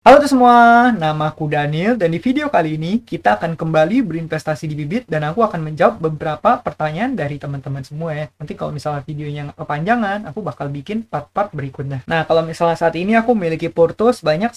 Halo tuh semua, nama aku Daniel dan di video kali ini kita akan kembali berinvestasi di Bibit dan aku akan menjawab beberapa pertanyaan dari teman-teman semua ya. Nanti kalau misalnya videonya kepanjangan, aku bakal bikin part-part berikutnya. Nah, kalau misalnya saat ini aku memiliki porto sebanyak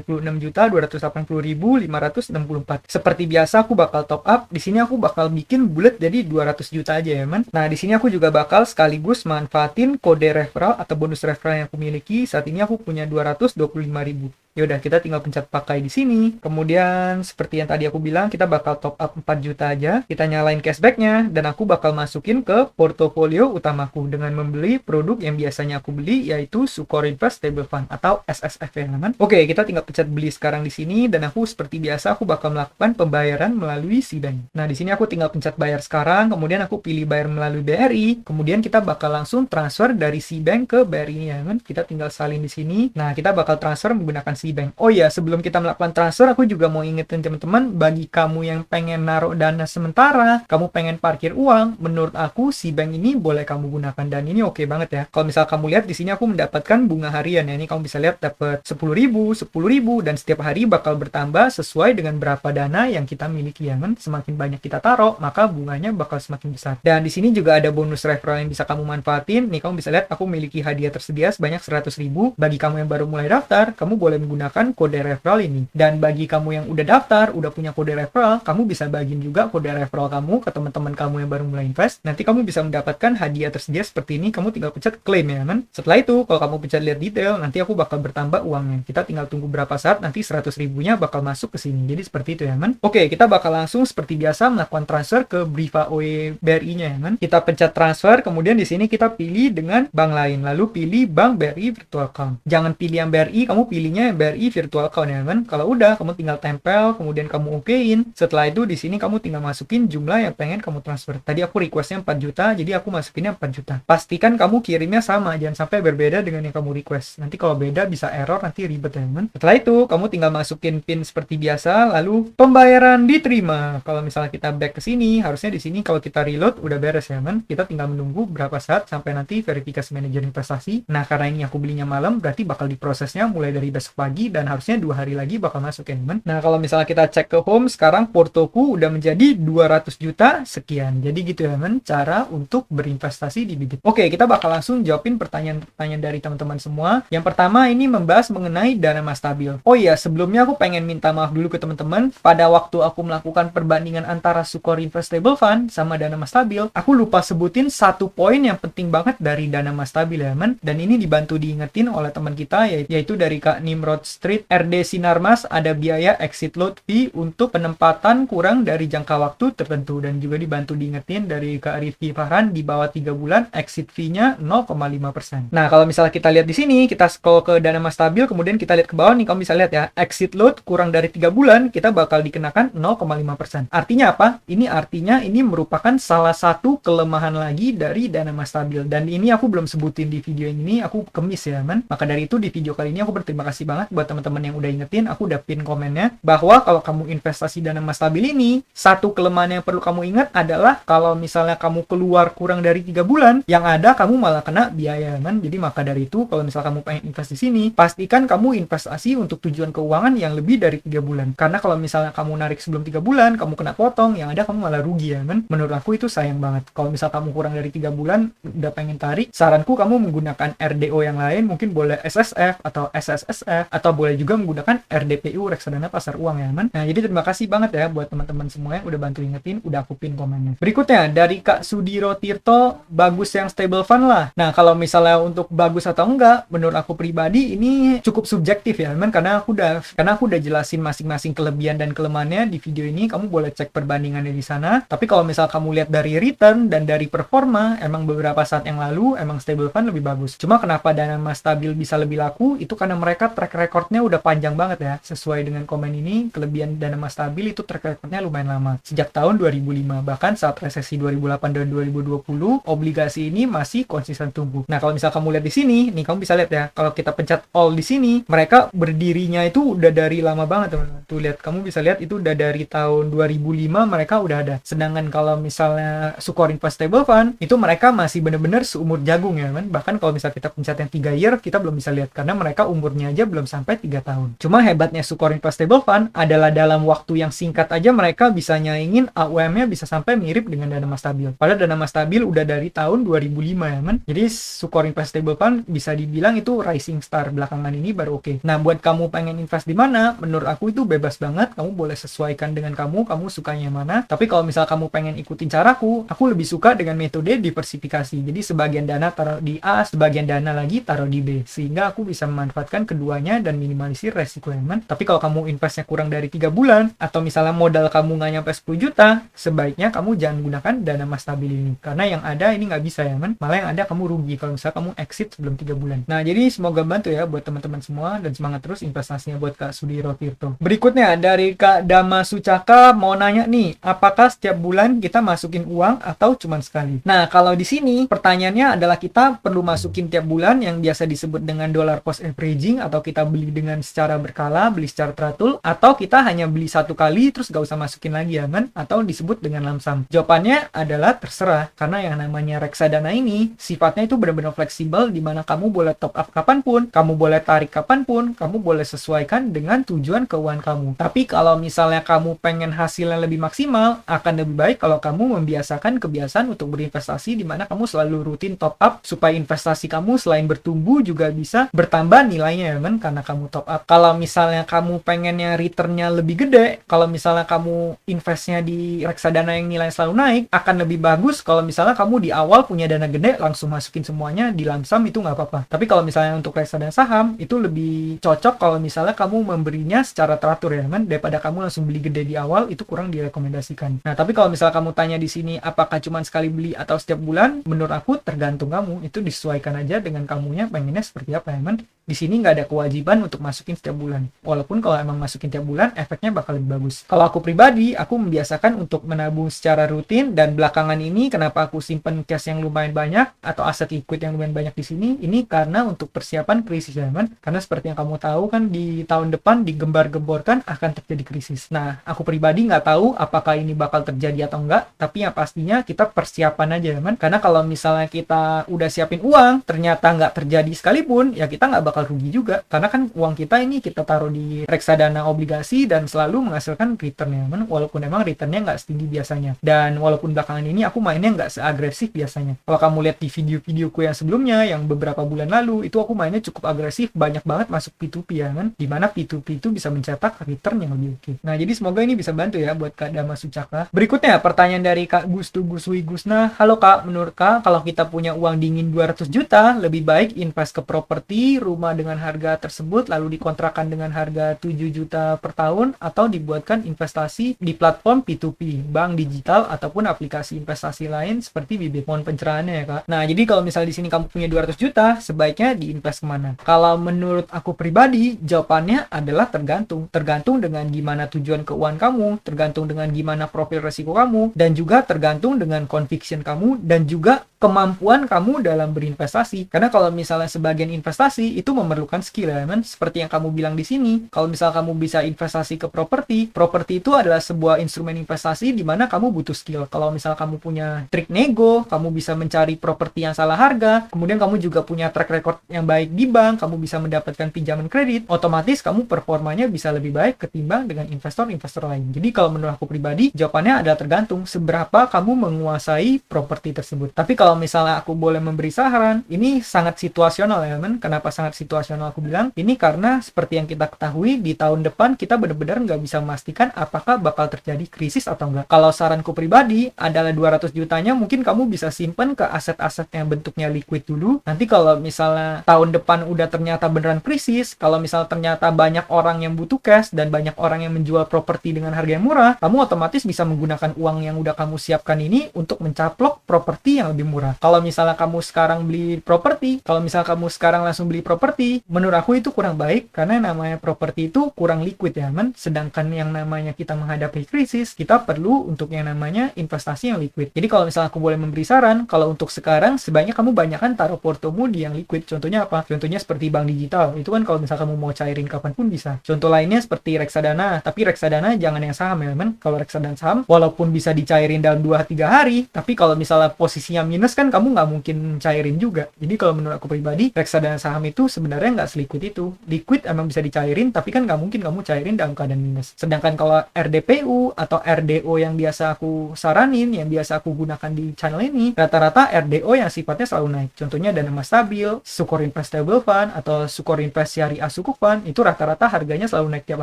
196.280.564. Seperti biasa aku bakal top up. Di sini aku bakal bikin bulat jadi 200 juta aja ya, man. Nah, di sini aku juga bakal sekaligus manfaatin kode referral atau bonus referral yang aku miliki. Saat ini aku punya 225.000. Ya udah, kita tinggal pencet pakai di sini. Kemudian seperti yang tadi aku bilang, kita bakal top up 4 juta aja. Kita nyalain cashbacknya dan aku bakal masukin ke portofolio utamaku dengan membeli produk yang biasanya aku beli, yaitu Sukor Invest Stable Fund atau SSF ya teman. Oke, kita tinggal pencet beli sekarang di sini dan aku seperti biasa aku bakal melakukan pembayaran melalui Cbank. Nah, di sini aku tinggal pencet bayar sekarang, kemudian aku pilih bayar melalui BRI, kemudian kita bakal langsung transfer dari Cbank ke BRI ya teman. Kita tinggal salin di sini. Nah, kita bakal transfer menggunakan Cbank. Oh iya, sebelum kita melakukan transfer, aku juga mau ingetin teman-teman, bagi kamu yang pengen naruh dana sementara, kamu pengen parkir uang, menurut aku Cbank ini boleh kamu gunakan dan ini oke banget ya. Kalau misal kamu lihat di sini aku mendapatkan bunga harian ya. Ini kamu bisa lihat dapat 10.000, 10.000 dan setiap hari bakal bertambah sesuai dengan berapa dana yang kita miliki ya kan. Semakin banyak kita taruh, maka bunganya bakal semakin besar. Dan di sini juga ada bonus referral yang bisa kamu manfaatin. Nih kamu bisa lihat aku memiliki hadiah tersedia sebanyak 100.000. Bagi kamu yang baru mulai daftar, kamu boleh menggunakan kode referral ini. Dan bagi kamu yang udah daftar, udah punya kode referral, kamu bisa bagiin juga kode referral kamu ke teman-teman kamu yang baru mulai invest. Nanti kamu bisa mendapatkan hadiah tersedia seperti ini. Kamu tinggal pencet claim ya kan. Setelah itu, kalau kamu pencet lihat detail, nanti aku bakal bertambah uangnya. Kita tinggal tunggu berapa saat, nanti 100.000-nya bakal masuk ke sini. Jadi seperti itu ya kan. Oke, kita bakal langsung seperti biasa melakukan transfer ke Briva OE BRI-nya ya kan. Kita pencet transfer, kemudian di sini kita pilih dengan bank lain. Lalu pilih Bank BRI Virtual Account. Jangan pilih yang BRI, kamu pilihnya yang BRI Virtual Account ya kan. Kalau udah, kamu tinggal tempel, kemudian kamu okein. Setelah itu di sini kamu tinggal masukin jumlah yang pengen kamu transfer. Tadi aku requestnya 4 juta, jadi aku masukinnya 4 juta. Pastikan kamu kirimnya sama, jangan sampai berbeda dengan yang kamu request. Nanti kalau beda bisa error, nanti ribet ya kan. Setelah itu, kamu tinggal masukin PIN seperti biasa, lalu pembayaran diterima. Kalau misalnya kita back ke sini, harusnya di sini kalau kita reload udah beres ya kan. Kita tinggal menunggu berapa saat sampai nanti verifikasi manajer investasi. Nah, karena ini aku belinya malam, berarti bakal diprosesnya mulai dari besok pagi dan harusnya 2 hari lagi bakal masuk ya teman. Nah, kalau misalnya kita cek ke home, sekarang portoku udah menjadi 200 juta sekian. Jadi gitu ya teman, cara untuk berinvestasi di Bibit. Oke, kita bakal langsung jawabin pertanyaan-pertanyaan dari teman-teman semua. Yang pertama ini membahas mengenai dana mas stabil. Oh iya, sebelumnya aku pengen minta maaf dulu ke teman-teman. Pada waktu aku melakukan perbandingan antara Sukor Investable Fund sama dana mas stabil, aku lupa sebutin satu poin yang penting banget dari dana mas stabil ya teman. Dan ini dibantu diingetin oleh teman kita, yaitu dari Kak Nimrod Street RD Sinarmas, ada biaya exit load fee untuk penempatan kurang dari jangka waktu tertentu, dan juga dibantu diingetin dari Kak Rifki Farhan, di bawah 3 bulan exit fee-nya 0,5%. Nah, kalau misalnya kita lihat di sini, kita scroll ke dana mas stabil, kemudian kita lihat ke bawah nih, kamu bisa lihat ya, exit load kurang dari 3 bulan, kita bakal dikenakan 0,5%. Artinya apa? Ini artinya ini merupakan salah satu kelemahan lagi dari dana mas stabil, dan ini aku belum sebutin di video ini, aku kemis ya man. Maka dari itu di video kali ini aku berterima kasih banget buat teman-teman yang udah ingetin. Aku udah pin komennya bahwa kalau kamu investasi dana mas stabil ini, satu kelemahan yang perlu kamu ingat adalah kalau misalnya kamu keluar kurang dari 3 bulan, yang ada kamu malah kena biaya man. Jadi maka dari itu kalau misalnya kamu pengen invest di sini, pastikan kamu investasi untuk tujuan keuangan yang lebih dari 3 bulan. Karena kalau misalnya kamu narik sebelum 3 bulan, kamu kena potong, yang ada kamu malah rugi ya man. Menurut aku itu sayang banget. Kalau misalnya kamu kurang dari 3 bulan udah pengen tarik, saranku kamu menggunakan RDO yang lain, mungkin boleh SSF atau SSSF, atau boleh juga menggunakan RDPU, reksadana pasar uang ya man. Nah, jadi terima kasih banget ya buat teman-teman semua yang udah bantu ingetin, udah aku pin komennya. Berikutnya dari Kak Sudiro Tirto, bagus yang stable fund lah. Nah, kalau misalnya untuk bagus atau enggak, menurut aku pribadi ini cukup subjektif ya man, karena aku udah jelasin masing-masing kelebihan dan kelemahannya di video ini. Kamu boleh cek perbandingannya di sana. Tapi kalau misal kamu lihat dari return dan dari performa, emang beberapa saat yang lalu emang stable fund lebih bagus. Cuma kenapa dana mas stabil bisa lebih laku, itu karena mereka track recordnya udah panjang banget ya. Sesuai dengan komen ini, kelebihan dana mas stabil itu track recordnya lumayan lama, sejak tahun 2005. Bahkan saat resesi 2008 dan 2020, obligasi ini masih konsisten tumbuh. Nah, kalau misal kamu lihat di sini, nih kamu bisa lihat ya, kalau kita pencet all di sini, mereka berdirinya itu udah dari lama banget teman-teman. Tuh lihat, kamu bisa lihat itu udah dari tahun 2005 mereka udah ada. Sedangkan kalau misalnya Sukor Investable Fund, itu mereka masih bener-bener seumur jagung ya kan. Bahkan kalau misal kita pencet yang 3 year, kita belum bisa lihat karena mereka umurnya aja belum sampai 3 tahun. Cuma hebatnya Sukor Investable Fund adalah dalam waktu yang singkat aja mereka bisa nyaingin AUM-nya bisa sampai mirip dengan Dana Mas Stabil. Padahal Dana Mas Stabil udah dari tahun 2005 ya men. Jadi Sukor Investable Fund bisa dibilang itu rising star belakangan ini baru oke. Nah, buat kamu pengen invest di mana, menurut aku itu bebas banget. Kamu boleh sesuaikan dengan kamu sukanya mana. Tapi kalau misal kamu pengen ikutin caraku, aku lebih suka dengan metode diversifikasi. Jadi sebagian dana taruh di A, sebagian dana lagi taruh di B. Sehingga aku bisa memanfaatkan keduanya dan minimalisir resiko ya men. Tapi kalau kamu investnya kurang dari 3 bulan, atau misalnya modal kamu nggak nyampe 10 juta, sebaiknya kamu jangan gunakan Dana Mas Stabil ini. Karena yang ada ini nggak bisa ya men. Malah yang ada kamu rugi kalau misalnya kamu exit sebelum 3 bulan. Nah, jadi semoga bantu ya buat teman-teman semua dan semangat terus investasinya buat Kak Sudiro Tirto. Berikutnya dari Kak Dama Sucaka mau nanya nih, apakah setiap bulan kita masukin uang atau cuma sekali? Nah, kalau di sini pertanyaannya adalah kita perlu masukin tiap bulan yang biasa disebut dengan dollar cost averaging, atau kita beli dengan secara berkala, beli secara teratur, atau kita hanya beli satu kali terus gak usah masukin lagi ya kan? Atau disebut dengan lump sum. Jawabannya adalah terserah, karena yang namanya reksadana ini sifatnya itu benar-benar fleksibel, di mana kamu boleh top up kapanpun, kamu boleh tarik kapanpun, kamu boleh sesuaikan dengan tujuan keuangan kamu. Tapi kalau misalnya kamu pengen hasilnya lebih maksimal, akan lebih baik kalau kamu membiasakan kebiasaan untuk berinvestasi, di mana kamu selalu rutin top up supaya investasi kamu selain bertumbuh juga bisa bertambah nilainya ya kan, karena kamu top up. Kalau misalnya kamu pengennya returnnya lebih gede, kalau misalnya kamu investnya di reksadana yang nilai selalu naik, akan lebih bagus kalau misalnya kamu di awal punya dana gede langsung masukin semuanya di lump sum, itu nggak apa-apa. Tapi kalau misalnya untuk reksadana saham itu lebih cocok kalau misalnya kamu memberinya secara teratur ya kan, daripada kamu langsung beli gede di awal, itu kurang direkomendasikan. Nah, tapi kalau misalnya kamu tanya di sini apakah cuma sekali beli atau setiap bulan, menurut aku tergantung kamu, itu disesuaikan aja dengan kamunya pengennya seperti apa ya kan. Di sini nggak ada kewajiban untuk masukin setiap bulan. Walaupun kalau emang masukin tiap bulan, efeknya bakal lebih bagus. Kalau aku pribadi, aku membiasakan untuk menabung secara rutin, dan belakangan ini kenapa aku simpen cash yang lumayan banyak atau aset liquid yang lumayan banyak di sini, ini karena untuk persiapan krisis zaman. Karena seperti yang kamu tahu kan, di tahun depan digembar-gemborkan akan terjadi krisis. Nah, aku pribadi nggak tahu apakah ini bakal terjadi atau enggak, tapi yang pastinya kita persiapan aja kan. Karena kalau misalnya kita udah siapin uang, ternyata nggak terjadi sekalipun, ya kita nggak bakal rugi juga, karena kan uang kita ini kita taruh di reksadana obligasi dan selalu menghasilkan return ya man, walaupun emang returnnya nggak setinggi biasanya. Dan walaupun belakangan ini aku mainnya nggak seagresif biasanya. Kalau kamu lihat di video-videoku yang sebelumnya yang beberapa bulan lalu, itu aku mainnya cukup agresif, banyak banget masuk P2P ya kan, dimana P2P itu bisa mencetak return yang lebih oke. Nah, jadi semoga ini bisa bantu ya buat Kak Dama Sucaka. Berikutnya pertanyaan dari Kak Gustu Guswi Gusna. Halo Kak, menurut Kak kalau kita punya uang dingin 200 juta, lebih baik invest ke properti, rumah dengan harga tersebut lalu dikontrakkan dengan harga 7 juta per tahun, atau dibuatkan investasi di platform P2P, bank digital ataupun aplikasi investasi lain seperti Bibit. Mohon pencerahannya ya Kak. Nah, jadi kalau misalnya di sini kamu punya 200 juta, sebaiknya diinvest kemana? Kalau menurut aku pribadi, jawabannya adalah tergantung. Tergantung dengan gimana tujuan keuangan kamu, tergantung dengan gimana profil resiko kamu, dan juga tergantung dengan conviction kamu, dan juga kemampuan kamu dalam berinvestasi. Karena kalau misalnya sebagian investasi itu memerlukan skill ya kan, seperti yang kamu bilang di sini. Kalau misal kamu bisa investasi ke properti, properti itu adalah sebuah instrumen investasi di mana kamu butuh skill. Kalau misal kamu punya trik nego, kamu bisa mencari properti yang salah harga, kemudian kamu juga punya track record yang baik di bank, kamu bisa mendapatkan pinjaman kredit, otomatis kamu performanya bisa lebih baik ketimbang dengan investor-investor lain. Jadi kalau menurut aku pribadi, jawabannya adalah tergantung seberapa kamu menguasai properti tersebut. Tapi kalau misalnya aku boleh memberi saran, ini sangat situasional ya men. Kenapa sangat situasional aku bilang? Ini karena seperti yang kita ketahui, di tahun depan kita benar-benar nggak bisa memastikan apakah bakal terjadi krisis atau enggak. Kalau saranku pribadi adalah 200 jutanya mungkin kamu bisa simpen ke aset-aset yang bentuknya liquid dulu. Nanti kalau misalnya tahun depan udah ternyata beneran krisis, kalau misalnya ternyata banyak orang yang butuh cash dan banyak orang yang menjual properti dengan harga yang murah, kamu otomatis bisa menggunakan uang yang udah kamu siapkan ini untuk mencaplok properti yang lebih murah. Kalau misalnya kamu sekarang beli properti, kalau misalnya kamu sekarang langsung beli properti, menurut aku itu kurang baik, karena namanya properti itu kurang liquid ya men. Sedangkan yang namanya kita menghadapi krisis, kita perlu untuk yang namanya investasi yang liquid. Jadi kalau misalnya aku boleh memberi saran, kalau untuk sekarang sebaiknya kamu banyakkan taruh portomu di yang liquid. Contohnya apa? Contohnya seperti bank digital. Itu kan kalau misalnya kamu mau cairin kapanpun bisa. Contoh lainnya seperti reksadana, tapi reksadana jangan yang saham ya men. Kalau reksadana saham walaupun bisa dicairin dalam 2-3 hari, tapi kalau misalnya posisinya minus kan kamu nggak mungkin cairin juga. Jadi kalau menurut aku pribadi, reksadana saham itu sebenarnya nggak seliquid itu. Liquid emang bisa dicairin, tapi kan nggak mungkin kamu cairin dalam keadaan minus. Sedangkan kalau RDPU atau RDO yang biasa aku saranin, yang biasa aku gunakan di channel ini, rata-rata RDO yang sifatnya selalu naik. Contohnya Dana Mas Stabil, Sukor Invest Stable Fund, atau Sukor Invest Syariah Sukuk Fund, itu rata-rata harganya selalu naik tiap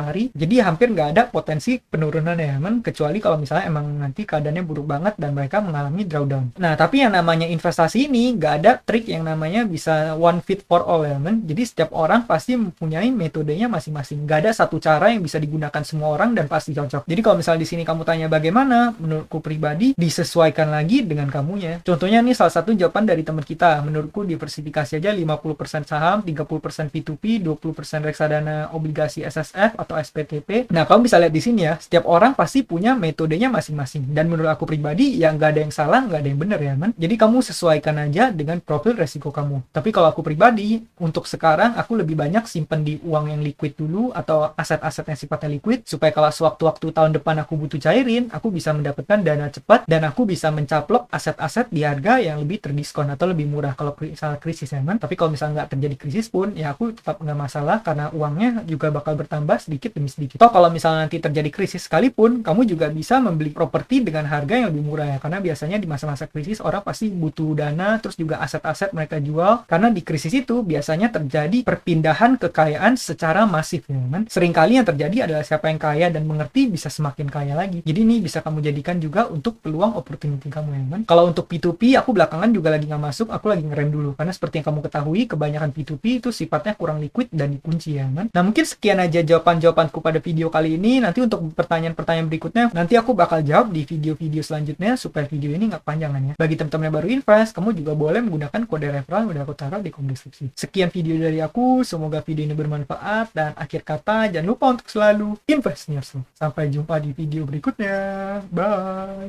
hari. Jadi hampir nggak ada potensi penurunan ya, kecuali kalau misalnya emang nanti keadaannya buruk banget dan mereka mengalami drawdown. Nah, tapi yang namanya investasi ini nggak ada trik yang namanya bisa one fit for all ya, Jadi setiap orang pasti mempunyai metodenya masing-masing. Nggak ada satu cara yang bisa digunakan semua orang dan pasti cocok. Jadi kalau misalnya di sini kamu tanya bagaimana, menurutku pribadi disesuaikan lagi dengan kamunya. Contohnya nih salah satu jawaban dari teman kita. Menurutku diversifikasi aja 50% saham, 30% P2P, 20% reksadana obligasi SSF atau SPTP. Nah, kamu bisa lihat di sini ya, setiap orang pasti punya metodenya masing-masing. Dan menurut aku pribadi, ya nggak ada yang salah, nggak ada yang benar ya, Jadi kamu sesuaikan aja dengan profil resiko kamu. Tapi kalau aku pribadi, untuk sekarang aku lebih banyak simpen di uang yang liquid dulu atau aset-aset yang sifatnya liquid, supaya kalau sewaktu-waktu tahun depan aku butuh cairin, aku bisa mendapatkan dana cepat dan aku bisa mencaplok aset-aset di harga yang lebih terdiskon atau lebih murah kalau misalnya krisis ya, Tapi kalau misalnya nggak terjadi krisis pun, ya aku tetap nggak masalah karena uangnya juga bakal bertambah sedikit demi sedikit. Toh kalau misalnya nanti terjadi krisis sekalipun, kamu juga bisa membeli properti dengan harga yang lebih murah ya, karena biasanya di masa-masa krisis orang pasti butuh dana, terus juga aset-aset mereka jual, karena di krisis itu biasanya terjadi perpindahan kekayaan secara masif ya, Seringkali yang terjadi adalah siapa yang kaya dan mengerti bisa semakin kaya lagi. Jadi ini bisa kamu jadikan juga untuk peluang opportunity kamu ya, Kalau untuk P2P, aku belakangan juga lagi nggak masuk, aku lagi ngerem dulu, karena seperti yang kamu ketahui, kebanyakan P2P itu sifatnya kurang liquid dan dikunci ya, Nah mungkin sekian aja jawaban-jawabanku pada video kali ini. Nanti untuk pertanyaan-pertanyaan berikutnya, nanti aku bakal jawab di video-video selanjutnya supaya video ini nggak panjangan ya. Bagi teman-teman yang baru invest, kamu juga boleh menggunakan kode referral udah aku taruh di kolom deskripsi. Sekian video dari aku, semoga video ini bermanfaat, dan akhir kata jangan lupa untuk selalu invest in yourself. Sampai jumpa di video berikutnya. Bye.